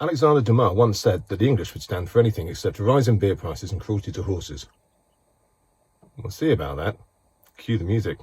Alexander Dumas once said that the English would stand for anything except a rise in beer prices and cruelty to horses. We'll see about that. Cue the music.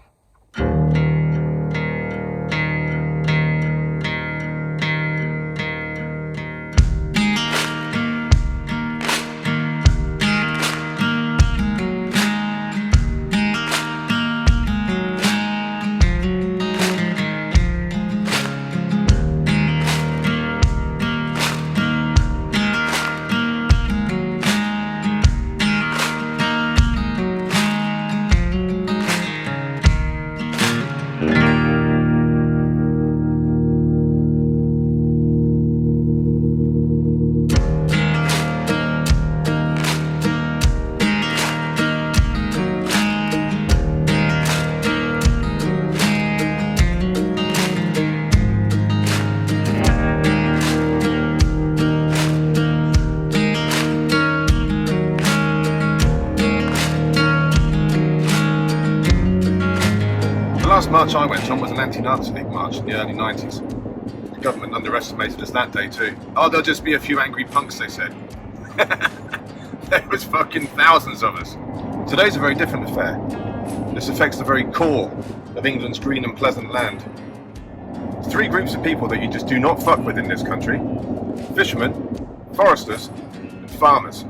The last march I went on was an anti-Nazi League march in the early 90s. The government underestimated us that day too. Oh, there'll just be a few angry punks, they said. There was fucking thousands of us. Today's a very different affair. This affects the very core of England's green and pleasant land. Three groups of people that you just do not fuck with in this country: fishermen, foresters, and farmers.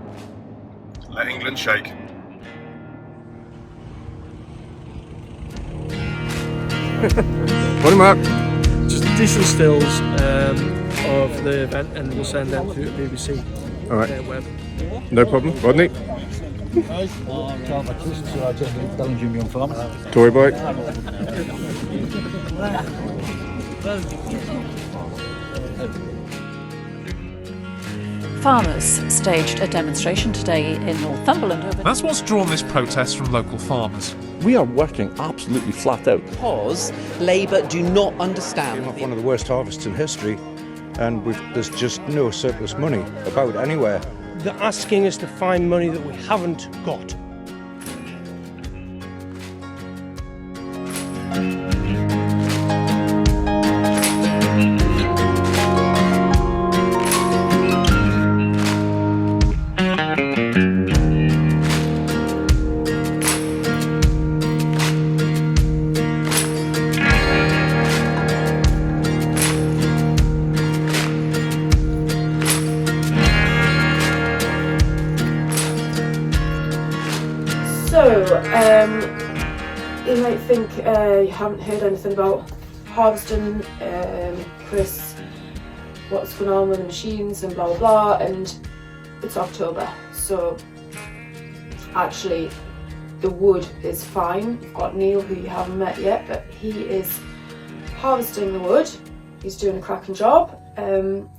Let England shake. Put him up. Just decent stills of the event, and we'll send them through the BBC Alright, web. no problem. Rodney? Tory boy? Farmers staged a demonstration today in Northumberland over... That's what's drawn this protest from local farmers. We are working absolutely flat out. Because Labour do not understand. We have one of the worst harvests in history, and there's just no surplus money about anywhere. They're asking us to find money that we haven't got. You might think you haven't heard anything about harvesting, Chris, what's going on with the machines and blah blah blah, and it's October, so actually the wood is fine. We've got Neil, who you haven't met yet, but he is harvesting the wood. He's doing a cracking job.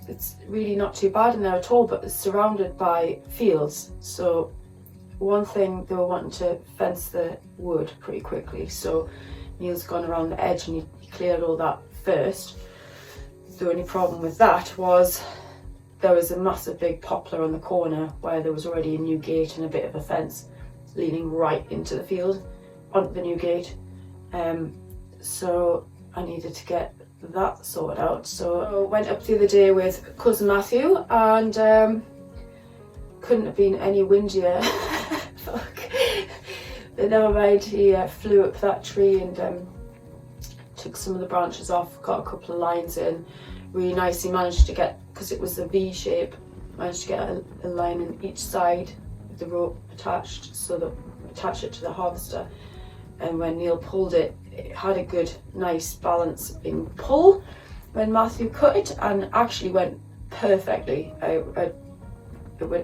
It's really not too bad in there at all, but it's surrounded by fields, so one thing, they were wanting to fence the wood pretty quickly, so Neil's gone around the edge and he cleared all that first. The only problem with that was there was a massive big poplar on the corner where there was already a new gate and a bit of a fence leading right into the field onto the new gate. So I needed to get that sorted out. So I went up the other day with cousin Matthew, and couldn't have been any windier. Fuck. But never mind, he flew up that tree and took some of the branches off, got a couple of lines in. Really nice. He managed to get, because it was a V shape, managed to get a line in each side with the rope attached, so that attach it to the harvester. And when Neil pulled it, it had a good, nice balance in pull when Matthew cut it, and actually went perfectly. It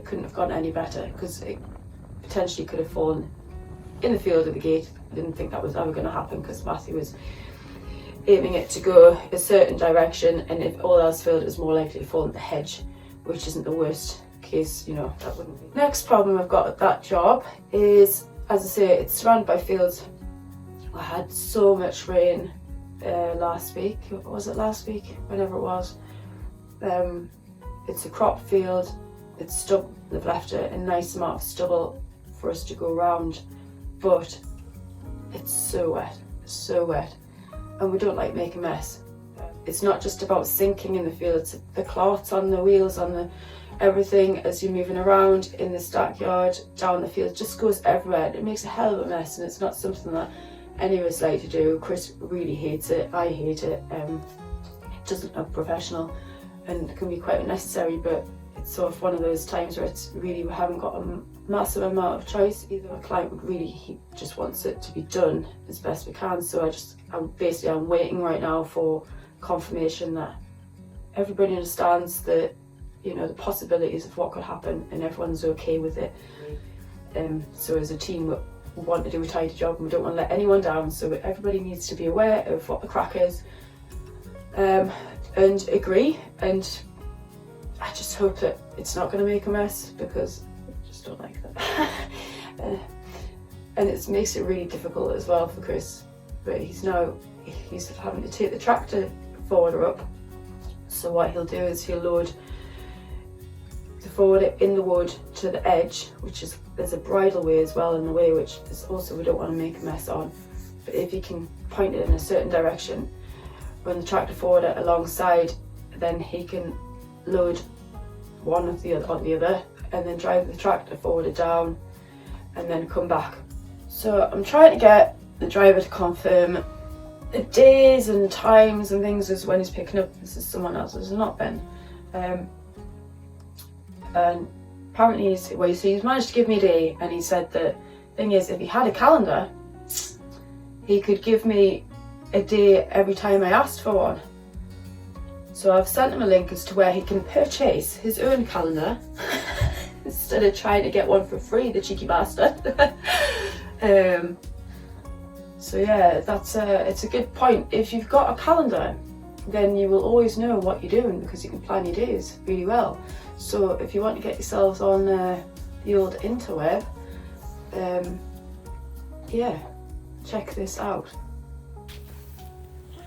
couldn't have gone any better, because it potentially could have fallen in the field at the gate. I didn't think that was ever going to happen, because Matthew was aiming it to go a certain direction, and if all else failed, it was more likely to fall in the hedge, which isn't the worst case, you know, that wouldn't be. Next problem I've got at that job is, as I say, it's surrounded by fields. I had so much rain last week. Was it last week? Whenever it was. It's a crop field. It's stubble. They've left a nice amount of stubble for us to go around, but it's so wet, and we don't like making a mess. it's not just about sinking in the field, it's the clots on the wheels, on the everything as you're moving around in the stackyard, down the field, just goes everywhere. It makes a hell of a mess, and it's not something that any of us like to do. Chris really hates it, I hate it. It doesn't look professional and it can be quite unnecessary, but it's sort of one of those times where it's really, we haven't got a massive amount of choice. Either a client would really, he just wants it to be done as best we can, so I'm waiting right now for confirmation that everybody understands that, you know, the possibilities of what could happen and everyone's okay with it. So as a team, we want to do a tidy job and we don't want to let anyone down, so everybody needs to be aware of what the crack is and agree, and I just hope that it's not going to make a mess, because I just don't like that. And it makes it really difficult as well for Chris, but he's having to take the tractor forwarder up. So what he'll do is he'll load the forwarder in the wood to the edge, which is, there's a bridle way as well in the way, which is also we don't want to make a mess on, but if he can point it in a certain direction, run the tractor forwarder alongside, then he can load one of the other on the other and then drive the tractor forwarder down and then come back. So I'm trying to get the driver to confirm the days and times and things as when he's picking up. This is someone else, this has not been. And apparently he's managed to give me a day, and he said the thing is, if he had a calendar, he could give me a day every time I asked for one. So I've sent him a link as to where he can purchase his own calendar instead of trying to get one for free, the cheeky bastard. So yeah, it's a good point. If you've got a calendar, then you will always know what you're doing, because you can plan your days really well. So if you want to get yourselves on the old interweb, yeah, check this out.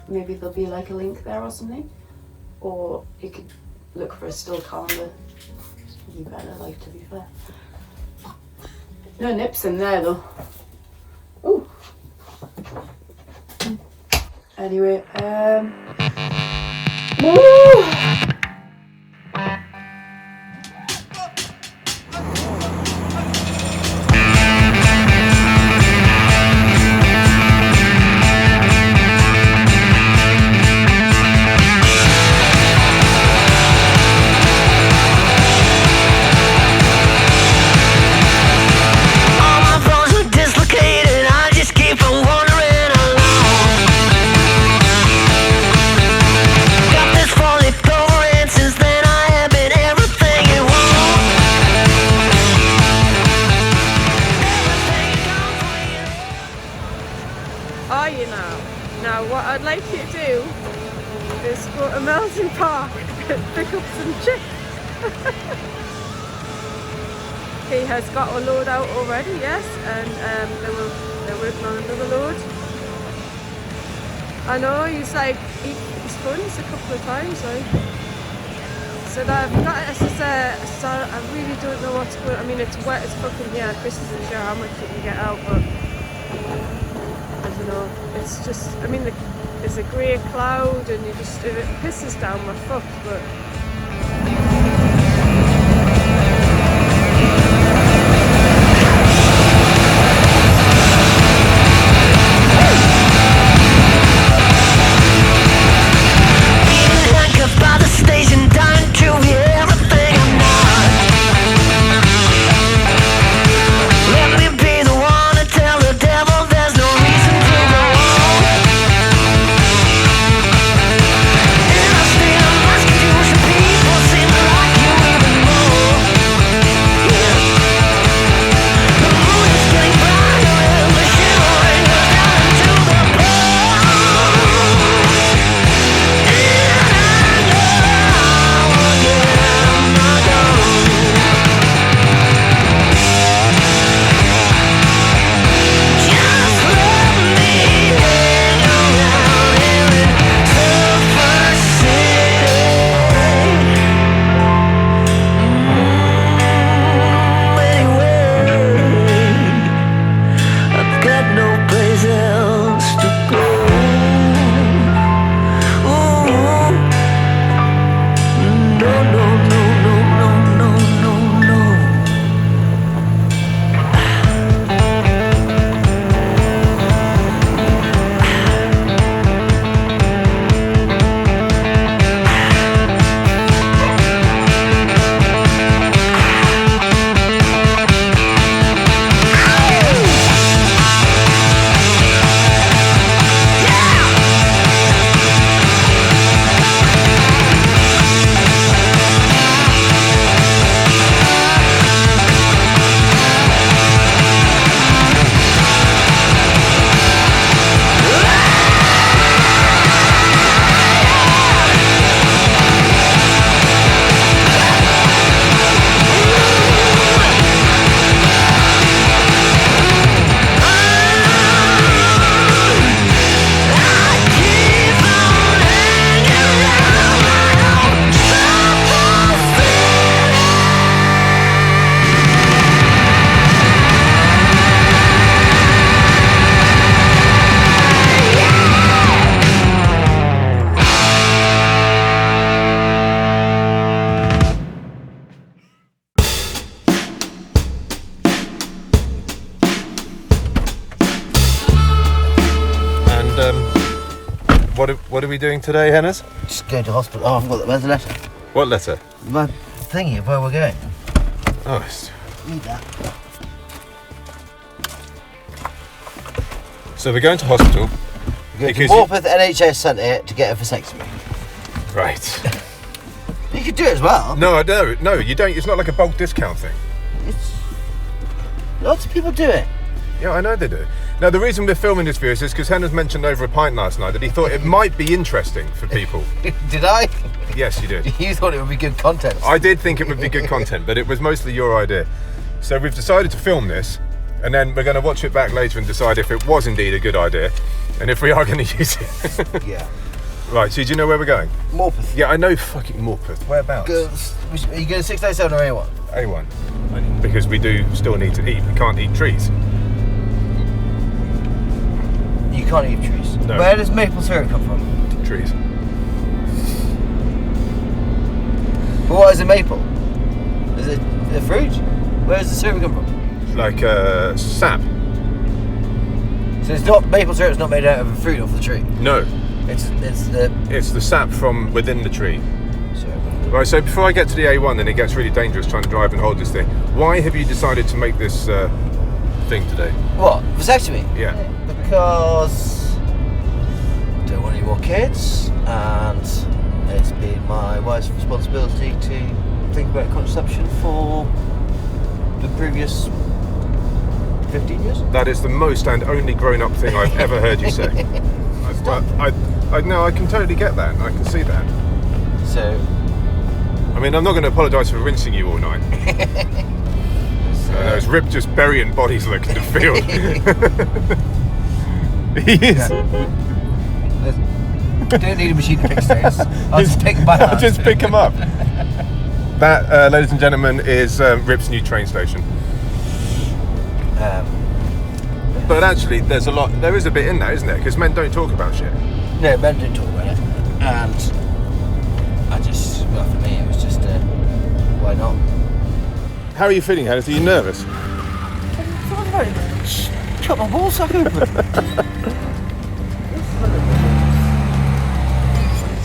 Maybe there'll be like a link there or something, or you could look for a still calendar. You better, like, to be fair. No nips in there though. Ooh. Anyway, woo! He has got a load out already, yes, and they're working on another load. I know, he's like, he's phoned us a couple of times, like. So that I've got, so I really don't know what's going on. I mean, it's wet as fucking here. Chris isn't sure how much you can get out, but I don't know. It's just, I mean, there's a grey cloud, and if it pisses down, we're fucked, but. Should be what are we doing today, Hennes? Just going to hospital. Oh, I've got where's the letter? What letter? My thingy of where we're going. Oh, Need that. so we're going to hospital. We're going to Morpeth NHS Centre to get a vasectomy. Right. You could do it as well. No, you don't. It's not like a bulk discount thing. Lots of people do it. Yeah, I know they do. Now, the reason we're filming this video is because Hennes mentioned over a pint last night that he thought it might be interesting for people. Did I? Yes, you did. You thought it would be good content. I did think it would be good content, but it was mostly your idea. So we've decided to film this, and then we're going to watch it back later and decide if it was indeed a good idea, and if we are going to use it. Yeah. Right, so do you know where we're going? Morpeth. Yeah, I know fucking Morpeth. Whereabouts? Are you going 697 or A1? A1. Because we do still need to eat. We can't eat trees. You can't eat trees. No. Where does maple syrup come from? Trees. But what is a maple? Is it a fruit? Where does the syrup come from? Like sap. So it's not maple syrup. It's not made out of a fruit off the tree. No. It's the sap from within the tree. Sorry. Right. So before I get to the A1, then it gets really dangerous trying to drive and hold this thing. Why have you decided to make this thing today? What? Vasectomy? Yeah. Because I don't want any more kids, and it's been my wife's responsibility to think about contraception for the previous 15 years. That is the most and only grown-up thing I've ever heard you say. I can totally get that. I can see that. So, I mean, I'm not going to apologise for rinsing you all night. There's Rip just burying bodies like in the field. He is. Don't need a machine to pick stones. I'll just pick my I'll just pick them up. That, ladies and gentlemen, is Rip's new train station. But actually, there is a bit in that, isn't there? Because men don't talk about shit. No, men don't talk about it. And for me, it was just, why not? How are you feeling, Hennes? Are you nervous? Cut my ball sack open.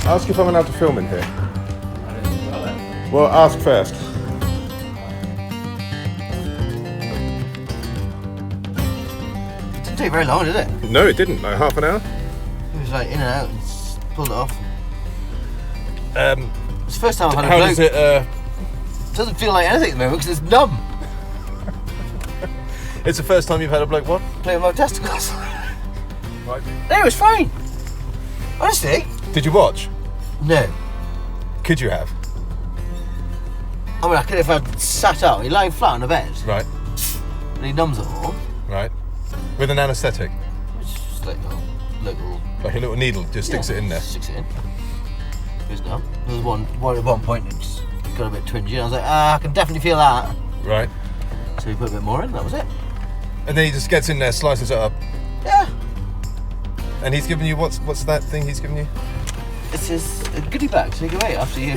Ask if I'm allowed to film in here. Well, ask first. It didn't take very long, did it? No, it didn't. Like half an hour. It was like in and out and pulled it off. It's the first time I've had a How bloke. does it? It doesn't feel like anything at the moment because it's numb. It's the first time you've had a bloke what? Play with my testicles. Right. No, it was fine. Honestly. Did you watch? No. Could you have? I mean, I could if I sat up. You're lying flat on the bed. Right. And he numbs it all. Right. With an anaesthetic. It's just like Like a little needle, just sticks it in there. Sticks it in. Goes numb. There was one at one point it just got a bit twingy. I was like, I can definitely feel that. Right. So he put a bit more in. That was it. And then he just gets in there, slices it up. Yeah. And he's giving you what's that thing he's giving you? It's his goodie bag. So you can wait after you.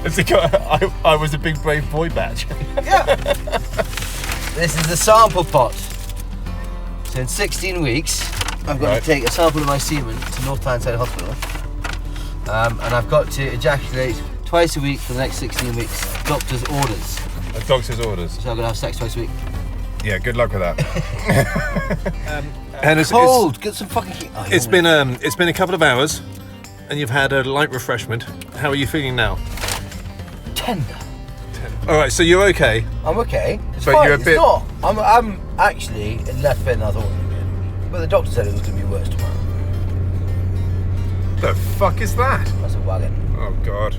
It's I was a big brave boy badge. Yeah. This is the sample pot. So in 16 weeks, I've got to take a sample of my semen to North Tyneside Hospital, and I've got to ejaculate twice a week for the next 16 weeks. Doctor's orders. Doctor's orders. So I'm gonna have sex twice a week. Yeah, good luck with that. And it's cold. Get some fucking heat. Oh, it's been a couple of hours, and you've had a light refreshment. How are you feeling now? Tender. All right, so you're okay. I'm okay. It's but fine. you're a bit. Not. I'm actually less fit than I thought it would be. But the doctor said it was going to be worse tomorrow. The fuck is that? That's a wagon. Oh God.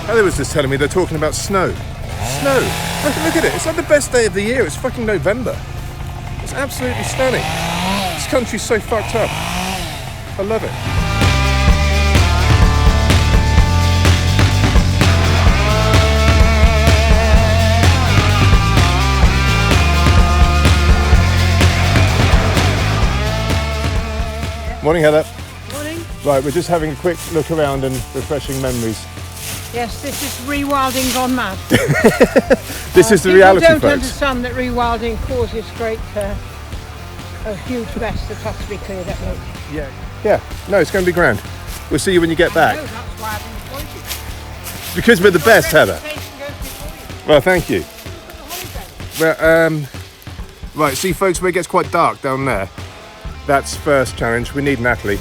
Heather was just telling me they're talking about snow. Snow. Look at it. It's like the best day of the year. It's fucking November. It's absolutely stunning. This country's so fucked up. I love it. Morning, Heather. Morning. Right, we're just having a quick look around and refreshing memories. Yes, this is rewilding gone mad. This is the reality, People don't folks. understand that rewilding causes great, a huge mess that has to be cleared up. Look. Yeah, no, it's going to be grand. We'll see you when you get back. No, that's why I've been appointed. Because we're the best, Heather. Well, thank you. Well, right, see, folks, where it gets quite dark down there. That's first challenge. We need Natalie.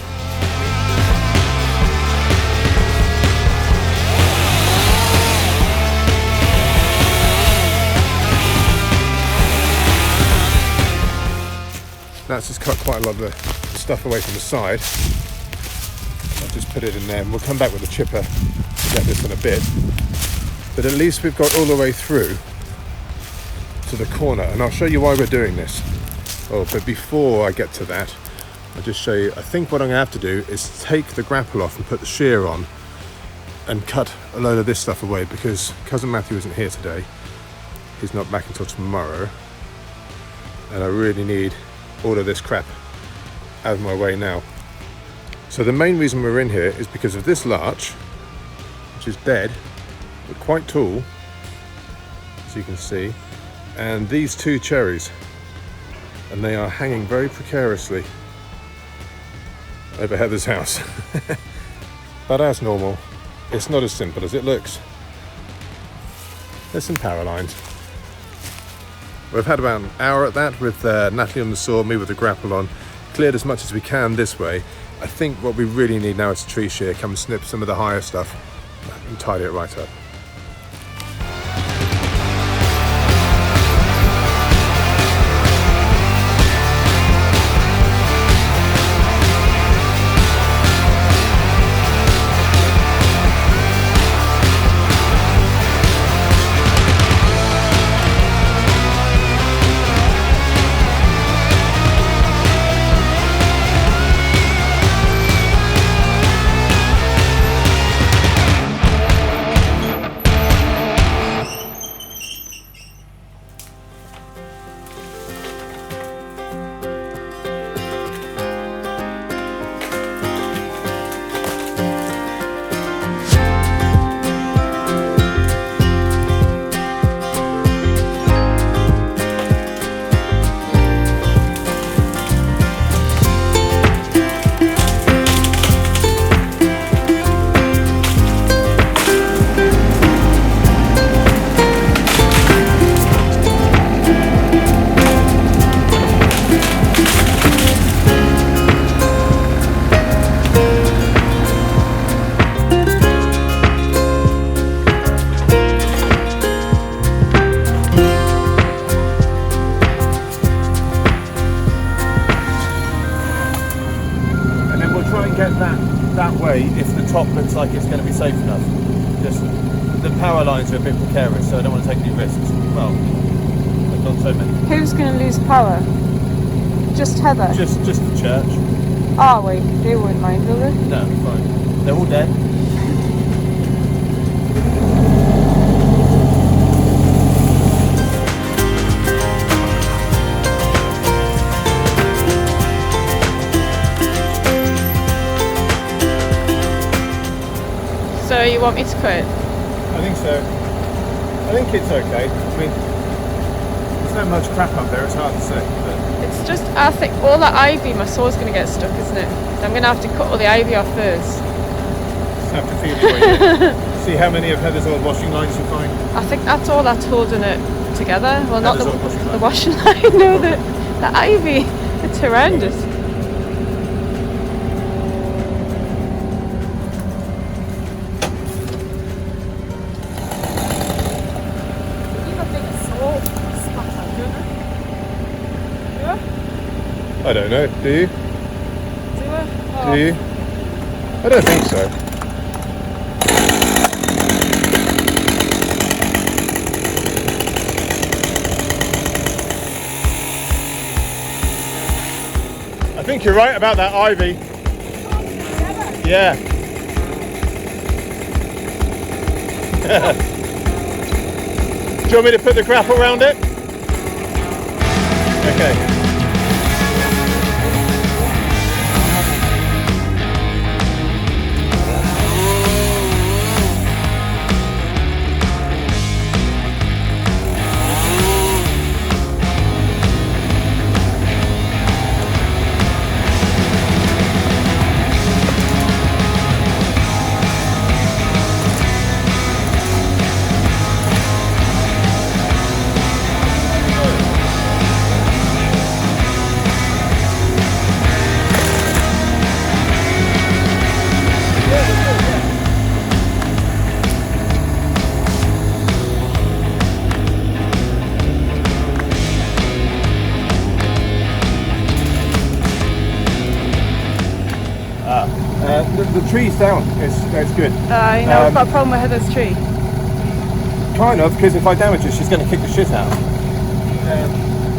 That's just cut quite a lot of the stuff away from the side. I'll just put it in there and we'll come back with a chipper to get this in a bit. But at least we've got all the way through to the corner, and I'll show you why we're doing this. Oh, but before I get to that, I'll just show you, I think what I'm going to have to do is take the grapple off and put the shear on and cut a load of this stuff away, because Cousin Matthew isn't here today. He's not back until tomorrow, and I really need all of this crap out of my way now. So the main reason we're in here is because of this larch, which is dead but quite tall, as you can see, and these two cherries, and they are hanging very precariously over Heather's house. But as normal, it's not as simple as it looks. There's some power lines. We've had about an hour at that with Natalie on the saw, me with the grapple on, cleared as much as we can this way. I think what we really need now is a tree shear, come and snip some of the higher stuff and tidy it right up. That way, if the top looks like it's going to be safe enough. Just the power lines are a bit precarious, so I don't want to take any risks. Well, not so many. Who's going to lose power? Just Heather? Just the church. Oh wait, they won't mind, will they? No, fine. They're all dead. So you want me to quit? I think so. I think it's okay. I mean, there's not much crap up there, it's hard to say. But It's just, I think all that ivy, my saw's going to get stuck, isn't it? So I'm going to have to cut all the ivy off first. Just have to feel your way in. See how many of Heather's old washing lines you find. I think that's all that's holding it together. Well, not Heather's the washing line, no, the ivy. It's horrendous. I don't know, do you? Oh. Do you? I don't think so. I think you're right about that ivy. Yeah. Do you want me to put the grapple around it? Okay. tree's down. It's good. You know, I've got a problem with Heather's tree. Kind of, because if I damage it, she's going to kick the shit out.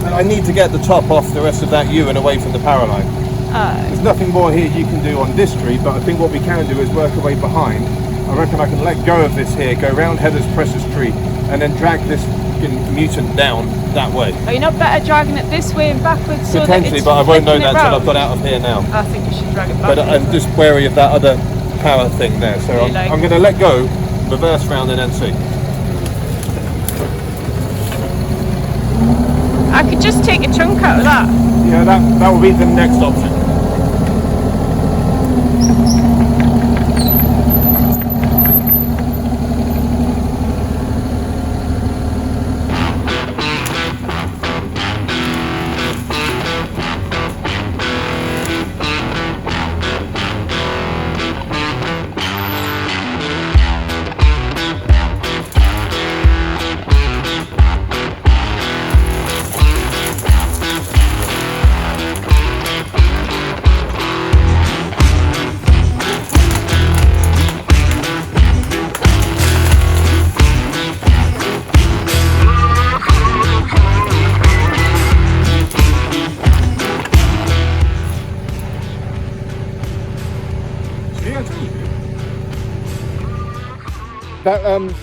And I need to get the top off the rest of that yew and away from the power line. There's nothing more here you can do on this tree, but I think what we can do is work our way behind. I reckon I can let go of this here, go round Heather's precious tree, and then drag this fucking mutant down that way. Are you not better dragging it this way and backwards? So Potentially, but I won't know that until I've got out of here now. I think you should drag it But backwards. I'm just wary of that other power thing there, so I'm going to let go, reverse round, and then see. I could just take a chunk out of that. Yeah, that will be the next option.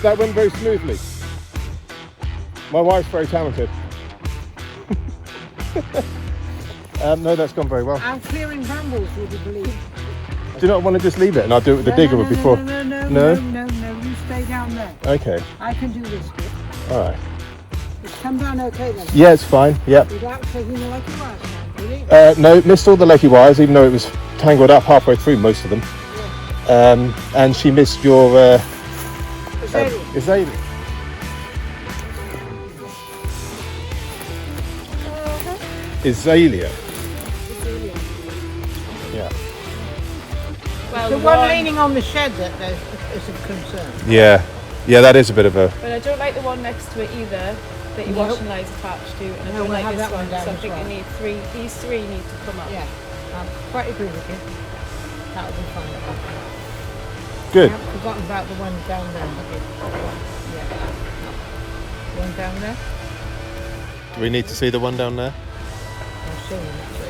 That went very smoothly. My wife's very talented. No, that's gone very well. I'm clearing brambles, would you believe? Do you not want to just leave it and I'll do it with the digger before? No, you stay down there. Okay. I can do this bit. All right. It's come down okay then? Yeah, it's fine. Yep. Without taking the lucky wires down, really? No, missed all the leggy wires, even though it was tangled up halfway through most of them. Yeah. And she missed your azalea. Azalea. Yeah. Well, the one leaning on the shed that is a concern. Yeah. Yeah, that is a bit of a... But I don't like the one next to it either, that your washing line's attached to, and I don't like this one, so I think you need three, these three need to come up. Yeah, I quite agree with you. That would be fine. Good. I haven't forgotten about the one down there, have you? Yeah. One down there? Do we need to see the one down there? I'm sure you need to.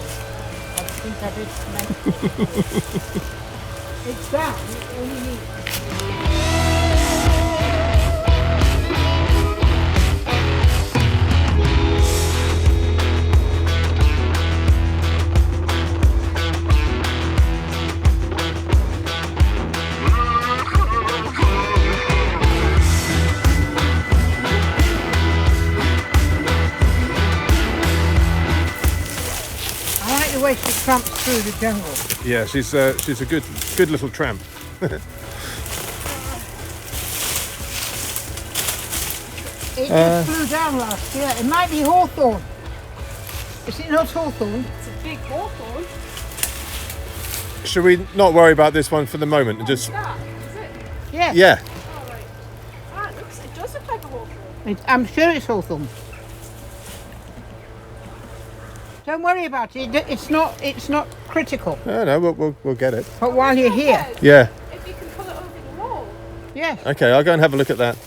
I think I did mention it's that, you only need. The way she tramps through the jungle. Yeah, she's a good little tramp. It just flew down last year. It might be hawthorn. Is it not hawthorn? It's a big hawthorn. Should we not worry about this one for the moment and just... Is it? Yeah. Yeah. Oh, right. It does look like a hawthorn. I'm sure it's hawthorn. Don't worry about it. It's not critical. No, we'll get it. But while you're here, yeah. If you can pull it over the wall. Yes. Okay, I'll go and have a look at that.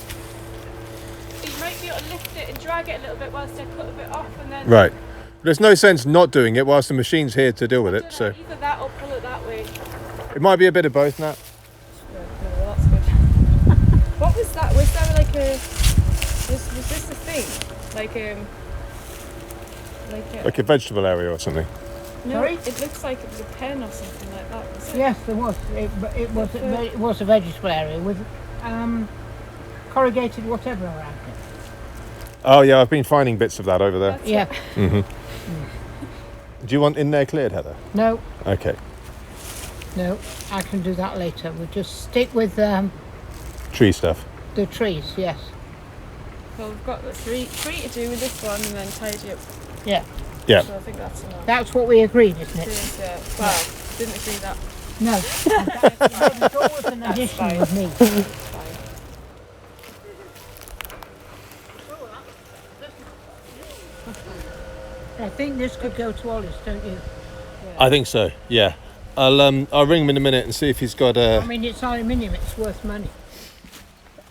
You might be able to lift it and drag it a little bit whilst I cut a bit off, and then. Right. There's no sense not doing it whilst the machine's here to deal with it. So Either that or pull it that way. it might be a bit of both, Nat. No, that's good. What was that? Was there like a? Was this a thing? Like a vegetable area or something. No, Sorry? it looks like it was a pen or something like that. Was it? Yes, there was. It was a vegetable area with corrugated whatever around it. Oh yeah, I've been finding bits of that over there. That's Yeah. Do you want in there cleared, Heather? No. Okay. No, I can do that later. We'll just stick with Tree stuff. the trees. Yes. Well, we've got the three to do with this one, and then tidy up. Yeah. Yeah. So I think that's enough. That's what we agreed, isn't it? Yeah. Well, didn't agree that. No. It's always an addition with me. I think this could go to Ollie's, don't you? I think so. Yeah. I'll ring him in a minute and see if he's got a. I mean, it's aluminium, it's worth money.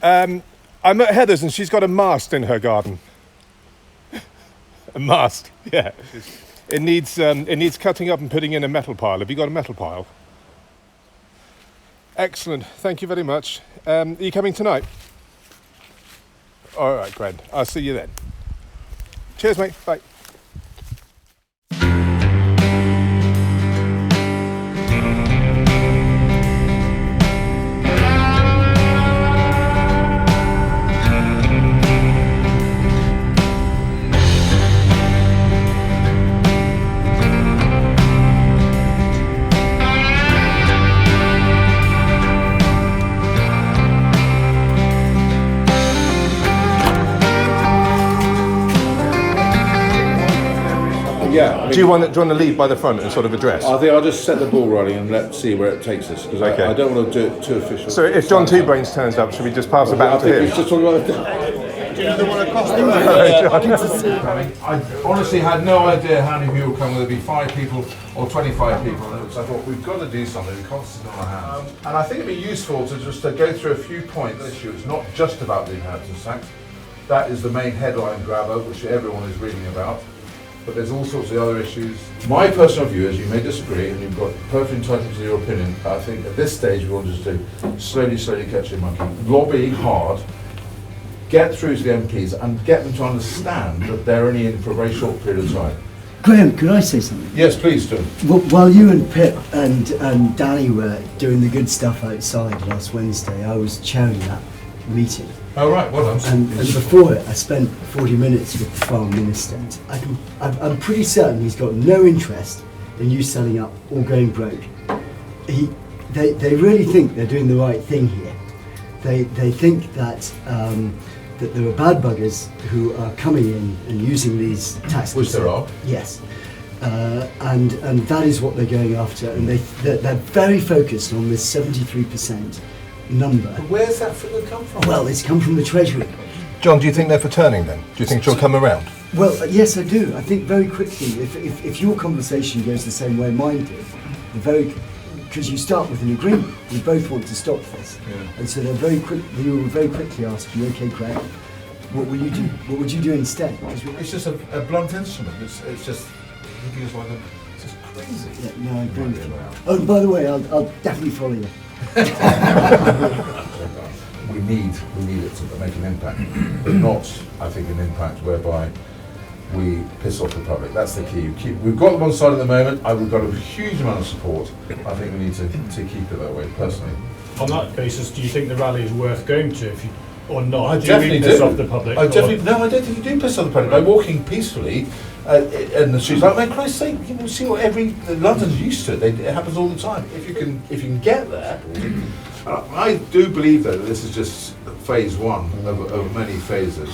I'm at Heather's and she's got a mast in her garden. A mast, yeah. It needs cutting up and putting in a metal pile. Have you got a metal pile? Excellent. Thank you very much. Are you coming tonight? All right, grand. I'll see you then. Cheers, mate. Bye. Yeah. Do you want to lead by the front and sort of address? I think I'll just set the ball rolling and let's see where it takes us, because I don't want to do it too official. So if John Two Brains turns up, should we just pass the baton to him? Just talk about I honestly had no idea how many people would come, whether it be 5 people or 25 people. So I thought, we've got to do something, we can't sit on our hands. And I think it'd be useful to just go through a few points. The issue is not just about the inheritance tax. That is the main headline grabber, which everyone is reading about. But there's all sorts of other issues. My personal view is, you may disagree and you've got perfect entitlement to your opinion, but I think at this stage we want to just do slowly catch your monkey. Lobby hard, get through to the MPs and get them to understand that they're only in for a very short period of time. Graham, could I say something? Yes, please do. Well, while you and Pip and Danny were doing the good stuff outside last Wednesday, I was chairing that meeting. Oh right, well done. And before it, I spent 40 minutes with the Farm Minister. I'm pretty certain he's got no interest in you selling up or going broke. They really think they're doing the right thing here. They think that that there are bad buggers who are coming in and using these tax. Which there are. Yes. And that is what they're going after, and they're very focused on this 73% number. But where's that figure come from? Well, it's come from the Treasury. John, do you think they're for turning then? Do you think she'll come around? Well, yes, I do. I think very quickly, if your conversation goes the same way mine did, because you start with an agreement, we both want to stop this, and so they will very quickly ask you, okay, Craig, what will you do? What would you do instead? It's just a blunt instrument. It's just crazy. Yeah, no, I agree with you. Oh, and by the way, I'll definitely follow you. We need it to make an impact, but not, I think, an impact whereby we piss off the public. That's the key. We've got them on side at the moment. We've got a huge amount of support. I think we need to keep it that way, personally. On that basis, do you think the rally is worth going to, or not? I definitely piss off the public? No, I don't think you do piss off the public by walking peacefully in the streets. Like, man, Christ's sake, you know, see what London's used to. It happens all the time. If you can get there. I do believe though that this is just phase one of many phases.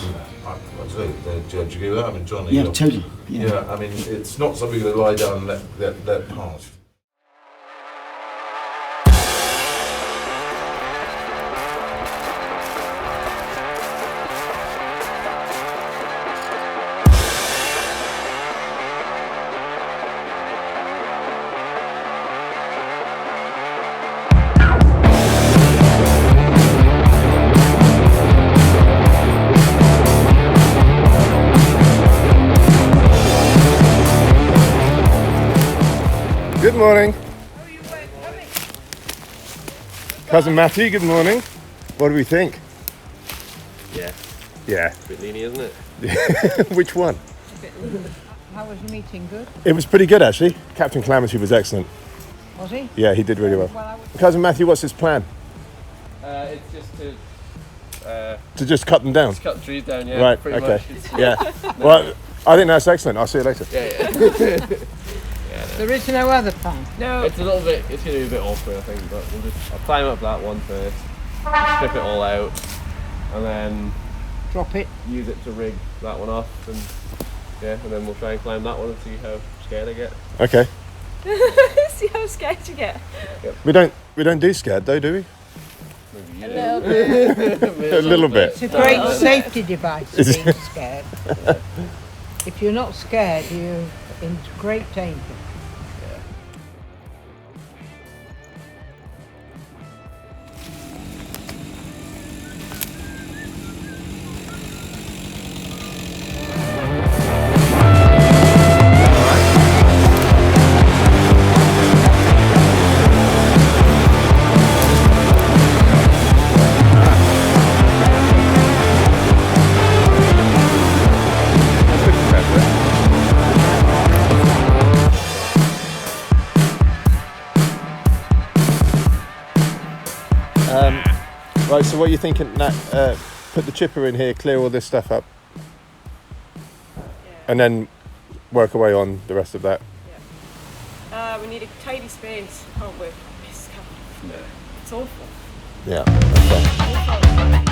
I don't know, do you agree with that? I mean, John, yeah, totally. Yeah, I mean, it's not something we're going to lie down and let pass. Good morning. Cousin Matthew, good morning. What do we think? Yeah. Yeah. A bit leany, isn't it? Which one? How was your meeting? Good? It was pretty good, actually. Captain Calamity was excellent. Was he? Yeah, he did really well. Cousin Matthew, what's his plan? It's just to just cut them down? Just cut the trees down, yeah. Right, pretty okay. much. Yeah. Well, I think that's excellent. I'll see you later. Yeah. There is no other plan? No. It's going to be a bit awkward, I think, but I'll climb up that one first, strip it all out, and then drop it. Use it to rig that one off, and then we'll try and climb that one and see how scared I get. Okay. See how scared you get. Yep. We don't do scared though, do we? A little bit. A little bit. It's a great safety device, being scared. If you're not scared, you're in great danger. what are you thinking, Nat? Put the chipper in here, clear all this stuff up, and then work away on the rest of that. We need a tidy space, can't we? It's awful. Yeah. Okay.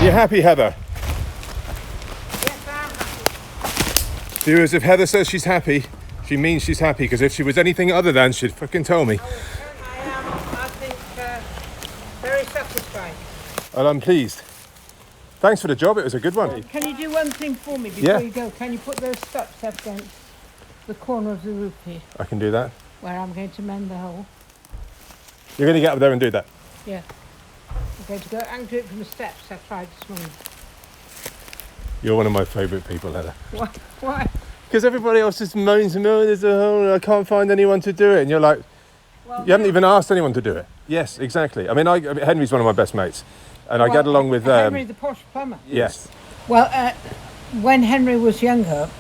You happy, Heather? Yes, I'm happy. Viewers, if Heather says she's happy, she means she's happy, because if she was anything other than, she'd fucking tell me. I am, I think, very satisfied. And I'm pleased. Thanks for the job, it was a good one. Can you do one thing for me before Yeah. you go? Can you put those steps up against the corner of the roof here, I can do that. where I'm going to mend the hole? You're going to get up there and do that? Yeah. I'm going to go and do it from the steps I tried this morning. You're one of my favourite people, Heather. Why? Because everybody else just moans and moans, there's a hole, I can't find anyone to do it. And you're like, you haven't even asked anyone to do it. Yes, exactly. I mean, Henry's one of my best mates. And I get along with... Henry the Posh Plumber. Yes. Well, when Henry was younger,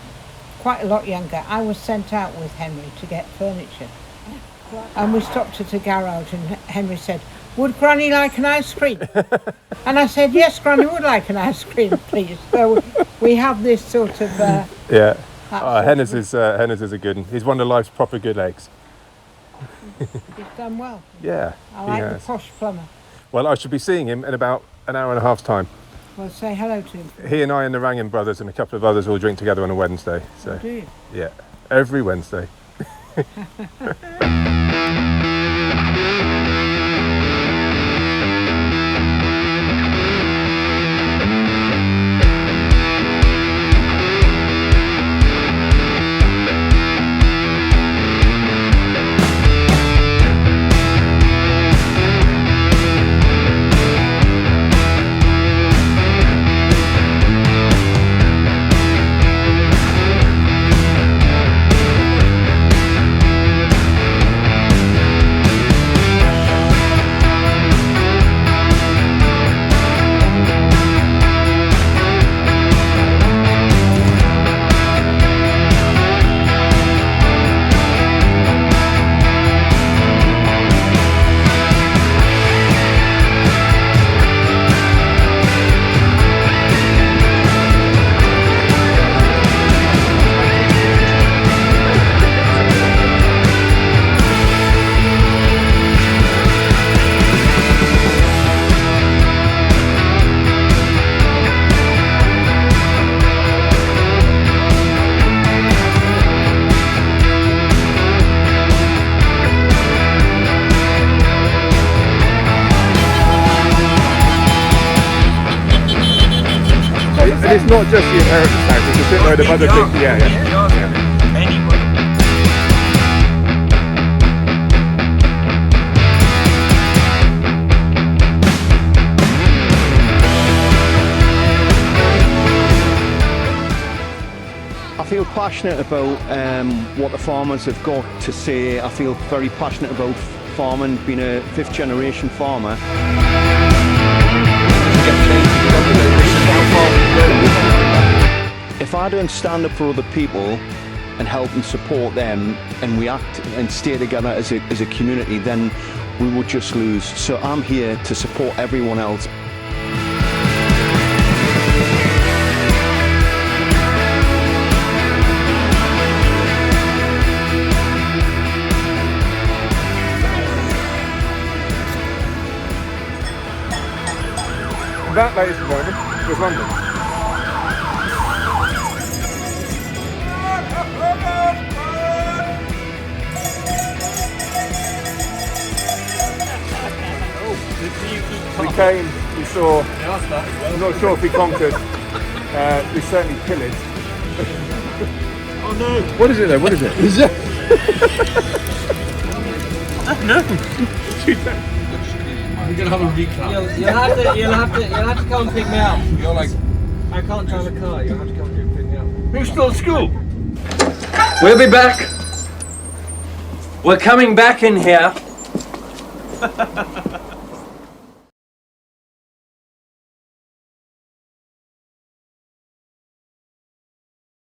quite a lot younger, I was sent out with Henry to get furniture. And we stopped at a garage and Henry said, "Would Granny like an ice cream?" And I said, "Yes, Granny would like an ice cream, please." So we have this sort of... yeah. Hennes is a good one. He's one of life's proper good eggs. He's done well. Yeah, I like the Posh Plumber. Well, I should be seeing him in about an hour and a half's time. Well, say hello to him. He and I and the Rangin brothers and a couple of others all drink together on a Wednesday. So, Oh, do you? Yeah, every Wednesday. And it's not just the inheritance tax, it's a shitload of other things. Yeah. I feel passionate about what the farmers have got to say. I feel very passionate about farming, being a 5th generation farmer. If I don't stand up for other people and help and support them, and we act and stay together as a community, then we would just lose. So I'm here to support everyone else. That, ladies and gentlemen, was London. We came, we saw, I'm not sure if we conquered, we certainly pillaged. Oh no! What is it though? What is it? Is it? No! We're gonna have a recap. You'll have to come and pick me up. You're like, I can't drive a car. You'll have to come and pick me up. who's still at school? We'll be back. We're coming back in here.